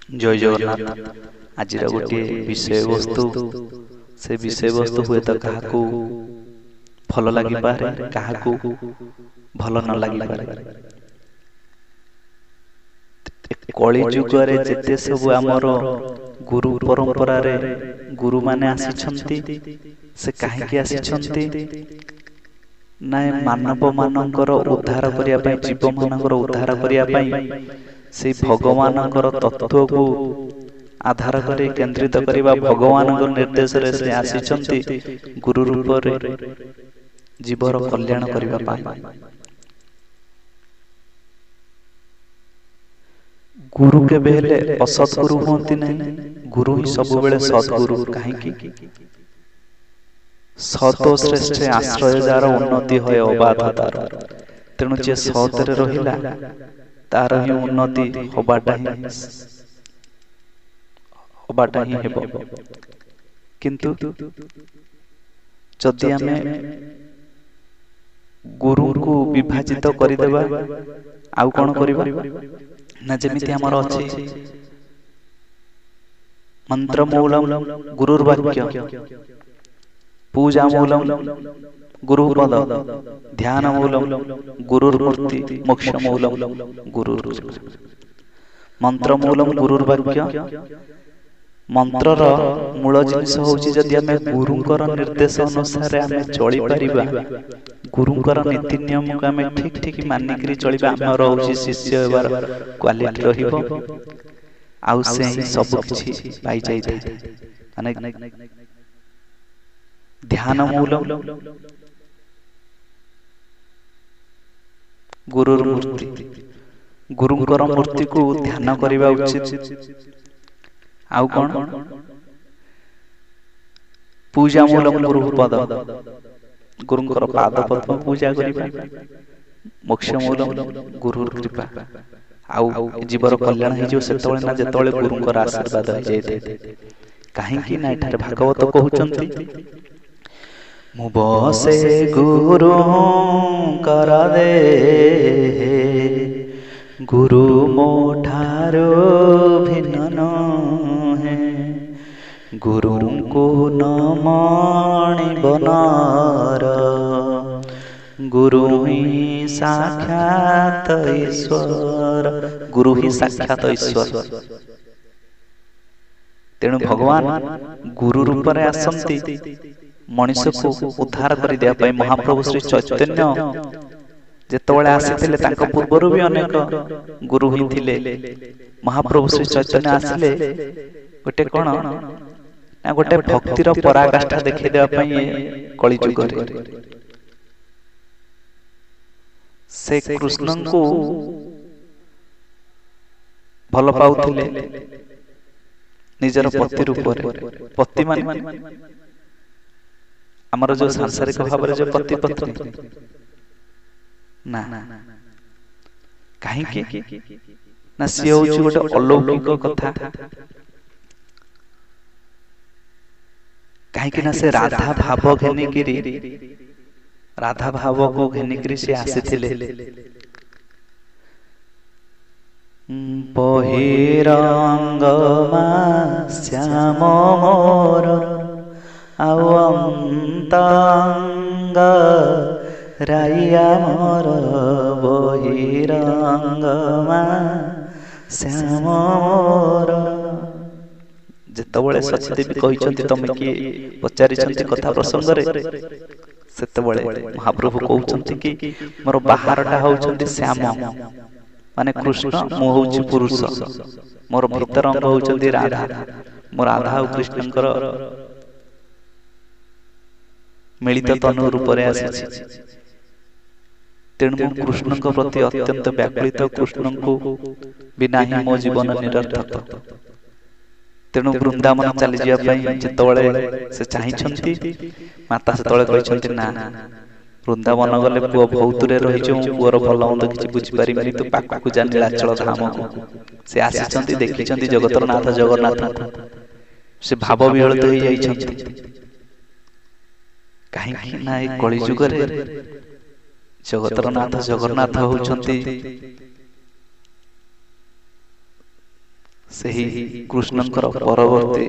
जय जगन्नाथ। आज गोटे विषय वस्तु से विषय वस्तु हुए तो क्या भल लगी पारे क्या भल न लगी पारे। कली जुगरे जेते सब आमर गुरु परंपरा रे गुरु माने आसिछंती से काहेकि आसिछंती ना मानव मानकर उद्धार करिया पई जीव मानकर उद्धार करिया पई से भगवानकर तत्व को आधार करी केंद्रित करिबा भगवानकर निर्देश रे से आसिछंती गुरु रूप रे जीवर कल्याण करिबा पई। गुरु के बेले असत गुरु होती नहीं, गुरु ही सब बेले सद्गुरु। कहीं सत श्रेष्ठ आश्रय जार उन्नति है अबाध तार। तेणु जे सतरे रहिला तार ही उन्नति हबाटा ही हेबो। किंतु जदि आमे गुरु को विभाजित करिदेबा आउ कोन करिबा ना जेमिति हमर अछि मंत्र मूलम गुरुर्वाक्य, पूजा मूलम गुरुपद, ध्यान मूलम गुरुर्मूर्ति, मोक्ष मूलम गुरुर। मंत्र मूलम गुरुर्वाक्य। मंत्रर मूल जिनिस होउची जदि आमे गुरुंकर निर्देश अनुसार आमे चली परिबा, गुरुंकर नीति नियम को आमे ठीक ठीक मानि करी चलिबा, हमर होउची शिष्य हेबार क्वालिटी रहिबो। आउ से ही सब किछि पाई जाइते। माने ध्यान मूलम गुरुर मूर्ति, गुरुंकर मूर्ति को ध्यान करिबा उचित। आउ कौन पूजा मूलम गुरुपद, गुरुंकर पाद पद्म पूजा करिबा। मोक्ष मूलम गुरुर कृपा। आउ जीवर कल्याण हे जो सेतोळे ना जेतोळे गुरुंकर आशीर्वाद हो जायते। काहे कि ना एठारे भागवत कहउचंती मु बसे गुरु कर दे गुरु मोठारो भिन्न है, गुरु को न माणि बनार, गुरु ही साक्षात ईश्वर। गुरु ही साक्षात ईश्वर। तेणु भगवान गुरु रूप रे आसंती मनुष्य को उद्धार करि दिया पई। महाप्रभु श्री चैतन्य जेतोळे आसीथिले तांको पूर्वरु भी अनेक गुरु ही थिले। महाप्रभु श्री चैतन्य आसिले गोटे कोन ना गोटे भक्तिर पराकाष्ठा देखि देबा पई कली जुग रे। से कृष्ण को भल पाउथिले निजर पति रूप रे। पति माने हमर जो सांसारिक भाव रे जो पति पत्नी ना, काहे कि ना से होउची गोटे अलौकिक कथा। काहे कि ना से राधा भाव घेनी गिरी, राधा भाव को घेनी गिरी से आसीथिले। बहिरंग श्याम मोर आउ अंतंग राइया मोर, बहिरंग श्याम मोर। जेतबळे सचदेवी कहिसंती तमे कि पचारिसंती कथा प्रसंग रे, सेतबळे महाप्रभु कहउचंती कि मोर बाहरटा होउचंती श्याम माने कृष्ण, मु होउची पुरुष, मोर भीतर अंग होउचंती राधा। मोर राधा और कृष्णंकर मिलित तनु रूप रे आसी। तेणु कृष्ण प्रति अत्यंत व्याकुलित, कृष्ण को बिना ही मो जीवन निरर्थक। तेणु वृंदावन चली जिया पई जेतोळे से चाहिछंती माता सेतोळे कहिछंती ना वृंदावन गले पुओ बहुत रे रहि जो पुओर भल मंद किछि बुझि परिबनि, तो पाखा को जा नीलाचल धाम को से आसीछंती देखिछंती जगतर नाथ जगन्नाथ। से भाव विहलित हो जाइछंती। काहे ना ए कली जुग रे जगतर नाथ जगन्नाथ होउछंती ସେହି କୃଷ୍ଣଙ୍କର ପରବର୍ତ୍ତୀ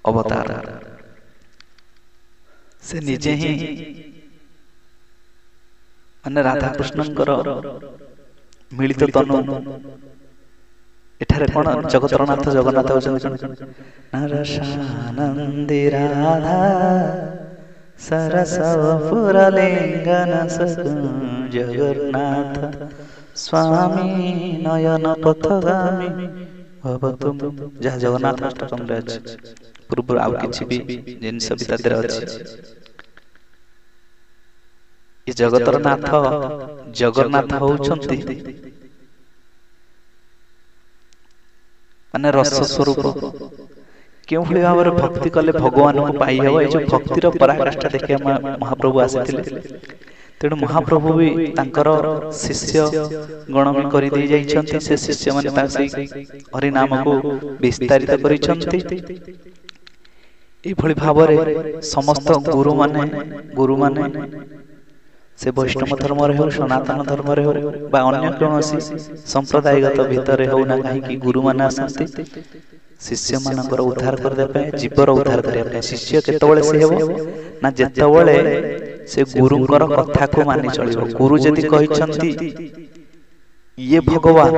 ଅବତାର। ସେ ନିଜେ ହିଁ ମାନେ ରାଧାକୃଷ୍ଣଙ୍କର ମିଳିତ ତନୁ। ଏଠାରେ କଣ ଜଗତର ନାଥ ଜଗନ୍ନାଥ ହଉଛନ୍ତି ନରସାନନ୍ଦୀ ରାଧା ସରସପୁର ଲିଙ୍ଗନ ଜଗନ୍ନାଥ ସ୍ୱାମୀ ନୟନ ପଥଗାମୀ ଭବତୁ। ଯାହା ଜଗନ୍ନାଥ ଅଷ୍ଟକମରେ ଅଛି, ପୂର୍ବରୁ ଆଉ କିଛି ବି ଜିନିଷ ବି ତା ଦେହରେ ଅଛି। ଏ ଜଗତର ନାଥ ଜଗନ୍ନାଥ ହଉଛନ୍ତି ମାନେ ରସ ସ୍ୱରୂପ। କେଉଁଭଳି ଭାବରେ ଭକ୍ତି କଲେ ଭଗବାନଙ୍କୁ ପାଇହେବ, ଏଇ ଯୋଉ ଭକ୍ତିର ପରାକାଷ୍ଠା ଦେଖିବା ମହାପ୍ରଭୁ ଆସିଥିଲେ। ତେଣୁ ମହାପ୍ରଭୁ ବି ତାଙ୍କର ଶିଷ୍ୟ ଗଣ ବି କରିଦେଇ ଯାଇଛନ୍ତି। ସେ ଶିଷ୍ୟମାନେ ତାଙ୍କ ସେଇ ହରିନାମକୁ ବିସ୍ତାରିତ କରିଛନ୍ତି। ଏଇଭଳି ଭାବରେ ସମସ୍ତ ଗୁରୁମାନେ ସେ ବୈଷ୍ଣବ ଧର୍ମରେ ହେଉ, ସନାତନ ଧର୍ମରେ ହେଉ ବା ଅନ୍ୟ କୌଣସି ସମ୍ପ୍ରଦାୟଗତ ଭିତରେ ହେଉ ନା କାହିଁକି, ଗୁରୁମାନେ ଆସନ୍ତି ଶିଷ୍ୟମାନଙ୍କର ଉଦ୍ଧାର କରିବା ପାଇଁ, ଜୀବର ଉଦ୍ଧାର କରିବା ପାଇଁ। ଶିଷ୍ୟ କେତେବେଳେ ସେ ହେବ ନା ଯେତେବେଳେ ସେ ଗୁରୁଙ୍କର କଥାକୁ ମାନି ଚଳିବ। ଗୁରୁ ଯଦି କହିଛନ୍ତି ଇଏ ଭଗବାନ,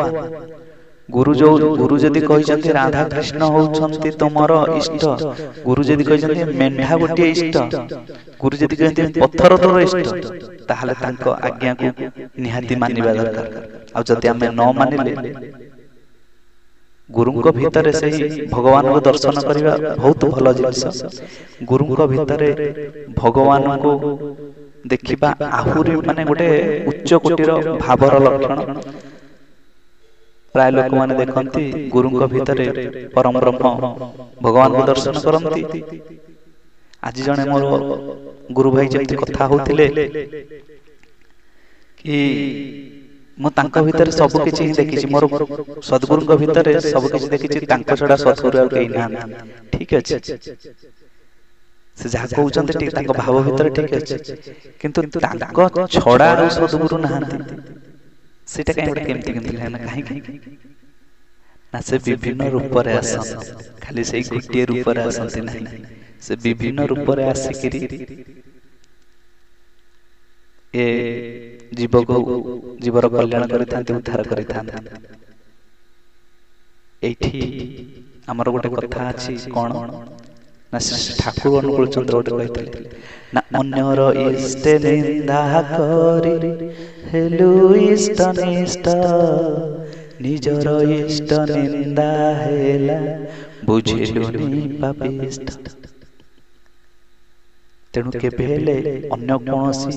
ଗୁରୁ ଯଦି କହିଛନ୍ତି ରାଧାକୃଷ୍ଣ ହଉଛନ୍ତି ତମର ଇଷ୍ଟ, ଗୁରୁ ଯଦି କହିଛନ୍ତି ମେଣ୍ଢା ଗୋଟିଏ ଇଷ୍ଟ, ଗୁରୁ ଯଦି କହିଛନ୍ତି ପଥର ତୋର ଇଷ୍ଟ, ତାହେଲେ ତାଙ୍କ ଆଜ୍ଞାକୁ ନିହାତି ମାନିବା ଦରକାର। ଆଉ ଯଦି ଆମେ ନ ମାନିଲେ, ଗୁରୁଙ୍କ ଭିତରେ ସେହି ଭଗବାନଙ୍କୁ ଦର୍ଶନ କରିବା ବହୁତ ଭଲ ଜିନିଷ। ଗୁରୁଙ୍କ ଭିତରେ ଭଗବାନଙ୍କୁ ଦେଖିବା ଆହୁରି ମାନେ ଗୋଟେ ଉଚ୍ଚ କୋଟିର ଭାବର ଲକ୍ଷଣ। ପ୍ରାୟ ଲୋକମାନେ ଦେଖନ୍ତି ଗୁରୁଙ୍କ ଭିତରେ ପରମ ବ୍ରହ୍ମ ଭଗବାନଙ୍କୁ ଦର୍ଶନ କରନ୍ତି। ଆଜି ଜଣେ ମୋର ଗୁରୁ ଭାଇ ଯେମିତି କଥା ହଉଥିଲେ କି ମୁଁ ତାଙ୍କ ଭିତରେ ସବୁ କିଛି ହିଁ ଦେଖିଛି, ମୋର ସଦ୍ଗୁରୁଙ୍କ ଭିତରେ ସବୁ କିଛି ଦେଖିଛି, ତାଙ୍କ ଛଡା ସଦ୍ଗୁରୁ ଆଉ କେହି ନାହାନ୍ତି। ଠିକ ଅଛି, ସେ ଯାହା କହୁଛନ୍ତି ଠିକ, ତାଙ୍କ ଭାବ ଭିତରେ ଠିକ ଅଛି, କିନ୍ତୁ ତାଙ୍କ ଛଡା ଆଉ ସଦ୍ଗୁରୁ ନାହାନ୍ତି। ସେଇଟା କେମିତି କାହିଁକି ନା ସେ ବିଭିନ୍ନ ରୂପରେ ଆସନ୍ତି, ଖାଲି ସେଇ ଗୋଟିଏ ରୂପରେ ଆସନ୍ତି ନାହିଁ। ସେ ବିଭିନ୍ନ ରୂପରେ ଆସିକିରି ଏ ଜୀବର କଲ୍ୟାଣ କରିଥାନ୍ତି, ଉଦ୍ଧାର କରିଥାନ୍ତି। ଏଇଠି ଆମର ଗୋଟେ କଥା ଅଛି, କଣ ନା ଠାକୁର ଅନୁକୂଳ ଚନ୍ଦ୍ର ଗୋଟେ କହିଥିଲେ ନା, ଅନ୍ୟର ଇଷ୍ଟେ ନିନ୍ଦା କରି ହେଲୁ ଇଷ୍ଟ ନିଷ୍ଠ, ନିଜର ଇଷ୍ଟ ନିନ୍ଦା ହେଲା ବୁଝିଲୁନି ପାପିଷ୍ଠ। ତେଣୁ କେବେ ହେଲେ ଅନ୍ୟ କୌଣସି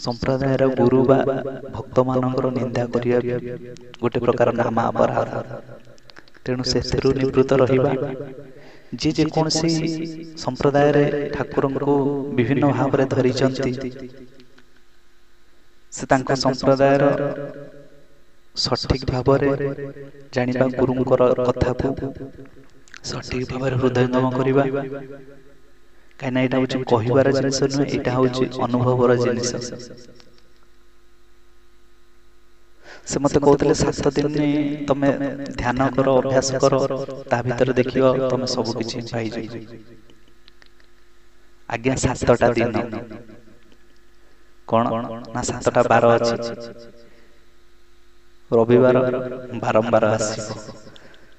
ସମ୍ପ୍ରଦାୟର ଗୁରୁ ବା ଭକ୍ତ ମାନଙ୍କର ନିନ୍ଦା କରିବା ଗୋଟେ ପ୍ରକାର ନାମା ଅପରାଧ। ତେଣୁ ସେଥିରୁ ନିବୃତ୍ତ ରହିବା। ଯିଏ ଯେକୌଣସି ସମ୍ପ୍ରଦାୟରେ ଠାକୁରଙ୍କୁ ବିଭିନ୍ନ ଭାବରେ ଧରିଛନ୍ତି, ସେ ତାଙ୍କ ସମ୍ପ୍ରଦାୟର ସଠିକ ଭାବରେ ଜାଣିବା, ଗୁରୁଙ୍କର କଥାକୁ ସଠିକ ଭାବରେ ହୃଦୟଙ୍ଗମ କରିବା। କାହିଁକିନା ଏଇଟା ହଉଛି କହିବାର ଜିନିଷ ନୁହେଁ, ଏଇଟା ହଉଛି ଅନୁଭବର ଜିନିଷ। ସେ ମତେ କହୁଥିଲେ 7 ଦିନ ତମେ ଧ୍ୟାନ କର, ଅଭ୍ୟାସ କର, ତା ଭିତରେ ଦେଖିବ ତମେ ସବୁ କିଛି ପାଇଯିବ। ଆଜ୍ଞା 7ଟା ଦିନ କଣ ନା 7ଟା ବାର ଅଛି। ରବିବାର ବାରମ୍ବାର ଆସିବ,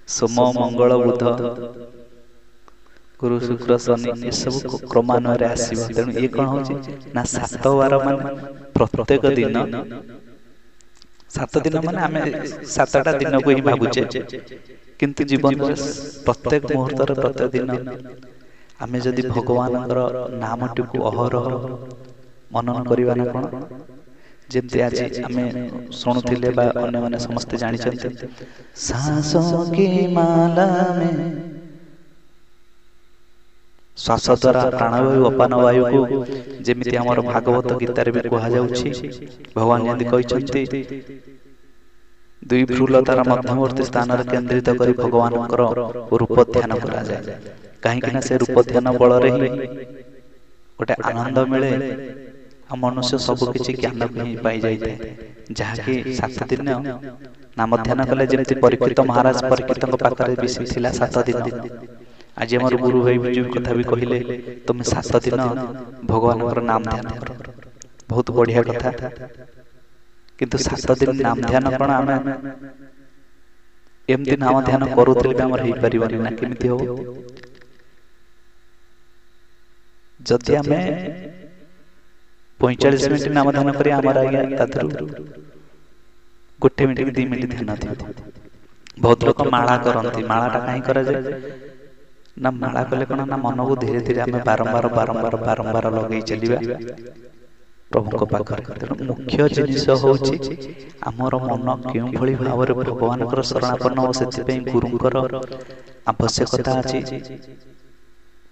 ସୋମ ମଙ୍ଗଳ ବୁଧ ଗୁରୁ ଶୁକ୍ର ଶନି ଏସବୁ କ୍ରମାନ୍ୱୟରେ ଆସିବ। ତେଣୁ ଇଏ କଣ ହଉଛି ନା 7 ବାର ମାନେ ପ୍ରତ୍ୟେକ ଦିନ। 7 ଦିନ ମାନେ ଆମେ 7ଟା ଦିନକୁ ହିଁ ଭାବୁଛେ, କିନ୍ତୁ ଜୀବନରେ ପ୍ରତ୍ୟେକ ମୁହୂର୍ତ୍ତରେ ପ୍ରତ୍ୟେକ ଦିନ ଆମେ ଯଦି ଭଗବାନଙ୍କର ନାମଟିକୁ ଅହରହ ମନନ କରିବା ନା କଣ, ଯେମିତି ଆଜି ଆମେ ଶୁଣୁଥିଲେ ବା ଅନ୍ୟମାନେ ସମସ୍ତେ ଜାଣିଛନ୍ତି, ସାଂସୋଁ କି ମାଲା ମେ, ଶ୍ୱାସ ଦ୍ୱାରା ପ୍ରାଣବାୟୁ ଅପାନ ବାୟୁକୁ ଯେମିତି ଆମର ଭାଗବତ ଗୀତାରେ ବି କୁହାଯାଉଛି, ଭଗବାନ ଯେମିତି କହିଛନ୍ତି 2 ଭ୍ରୁଲତାର ମଧ୍ୟବର୍ତ୍ତୀ ସ୍ଥାନରେ କେନ୍ଦ୍ରିତ କରି ଭଗବାନଙ୍କର ରୂପ ଧ୍ୟାନ କରାଯାଏ। କାହିଁକି ନା ସେ ରୂପ ଧ୍ୟାନ ବଳରେ ହିଁ ଗୋଟେ ଆନନ୍ଦ ମିଳେ, ଆଉ ମନୁଷ୍ୟ ସବୁ କିଛି ଜ୍ଞାନ ହିଁ ପାଇଯାଇଥାଏ, ଯାହାକି 7 ଦିନ ନାମ ଧ୍ୟାନ କଲେ ଯେମିତି ପରୀକ୍ଷିତ ମହାରାଜ ପରୀକ୍ଷିତଙ୍କ ପାଖରେ ଥିଲା 7 ଦିନ। ଆଜି ଆମର ଗୁରୁ ଭାଇ ବିଜୁ କଥା ବି କହିଲେ ତୁମେ 7 ଦିନ ଭଗବାନଙ୍କର ନାମ ଧ୍ୟାନ କର, ବହୁତ ବଢିଆ କଥା। କିନ୍ତୁ 7 ଦିନ ନାମ ଧ୍ୟାନ କଣ ଆମେ ଏମିତି ନାମ ଧ୍ୟାନ କରୁଥିଲେ ବି ଆମର ହେଇପାରିବନି ନା, କେମିତି ହବ? ଯଦି ଆମେ 45 ମିନିଟ୍ ନାମ ଧ୍ୟାନ କରି ଆମର ଆଜ୍ଞା ତାଥିରୁ 1 ମିନିଟ୍ କି 2 ମିନିଟ୍ ଧ୍ୟାନ ଥିବ। ବହୁତ ଲୋକ ମାଳା କରନ୍ତି। ମାଳାଟା କାହିଁ କରାଯାଏ ନା, ମାଳା କଲେ କଣ ନା ମନକୁ ଧୀରେ ଧୀରେ ଆମେ ବାରମ୍ବାର ଲଗେଇ ଚାଲିବା ପ୍ରଭୁଙ୍କ ପାଖରେ। ତେଣୁ ମୁଖ୍ୟ ଜିନିଷ ହଉଛି ଆମର ମନ କେଉଁଭଳି ଭାବରେ ଭଗବାନଙ୍କର ଶରଣାପନ୍ନ ଓ ସେଥିପାଇଁ ଗୁରୁଙ୍କର ଆବଶ୍ୟକତା ଅଛି।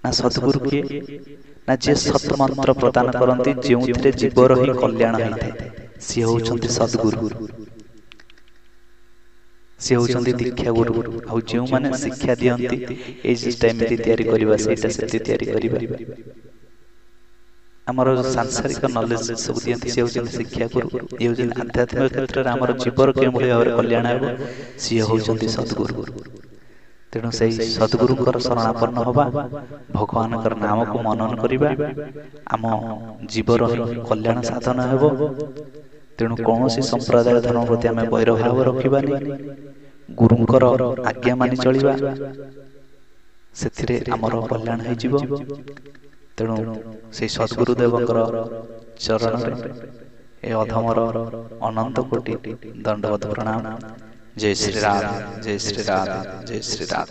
ନା ସଦ୍ଗୁରୁ କିଏ? ନା ଯିଏ ସତ୍ ମନ୍ତ୍ର ପ୍ରଦାନ କରନ୍ତି, ଯେଉଁଥିରେ ଜୀବର ହିଁ କଲ୍ୟାଣ ହେଇଥାଏ, ସିଏ ହଉଛନ୍ତି ସଦ୍ଗୁରୁ। ସିଏ ହଉଛନ୍ତି ଦୀକ୍ଷା ଗୁରୁ। ଆଉ ଯେଉଁମାନେ ଶିକ୍ଷା ଦିଅନ୍ତି, ଏଇ ଜିନିଷଟା ଏମିତି ତିଆରି କରିବା, ସେଇଟା ସେମିତି ତିଆରି କରିବା, ଆମର ସାଂସାରିକ ନଲେଜ ସବୁ ଦିଅନ୍ତି, ସେ ହଉଛନ୍ତି ଶିକ୍ଷା ଗୁରୁ। ଇଏ ହଉଛନ୍ତି ଆଧ୍ୟାତ୍ମିକ କ୍ଷେତ୍ରରେ ଆମର ଜୀବର କେଉଁଭଳି ଭାବରେ କଲ୍ୟାଣ ହେବ, ସିଏ ହଉଛନ୍ତି ସଦ୍ଗୁରୁ। ତେଣୁ ସେଇ ସଦ୍ଗୁରୁଙ୍କର ଶରଣାପନ୍ନ ହବା, ଭଗବାନଙ୍କର ନାମକୁ ମନନ କରିବା, ଆମ ଜୀବର କଲ୍ୟାଣ ସାଧନ ହେବ। ତେଣୁ କୌଣସି ସମ୍ପ୍ରଦାୟ ଧର୍ମ ପ୍ରତି ଆମେ ବୈରଭାବ ରଖିବାନି, ଗୁରୁଙ୍କର ଆଜ୍ଞା ମାନି ଚଳିବା, ସେଥିରେ ଆମର କଲ୍ୟାଣ ହେଇଯିବ। ତେଣୁ ସେଇ ସଦ୍ଗୁରୁଦେବଙ୍କର ଚରଣରେ ଏ ଅଧମର ଅନନ୍ତ କୋଟି ଦଣ୍ଡବତ ପ୍ରଣାମ। ଜୟ ଶ୍ରୀ ରାମ, ଜୟ ଶ୍ରୀ ରାମ, ଜୟ ଶ୍ରୀ ରାମ।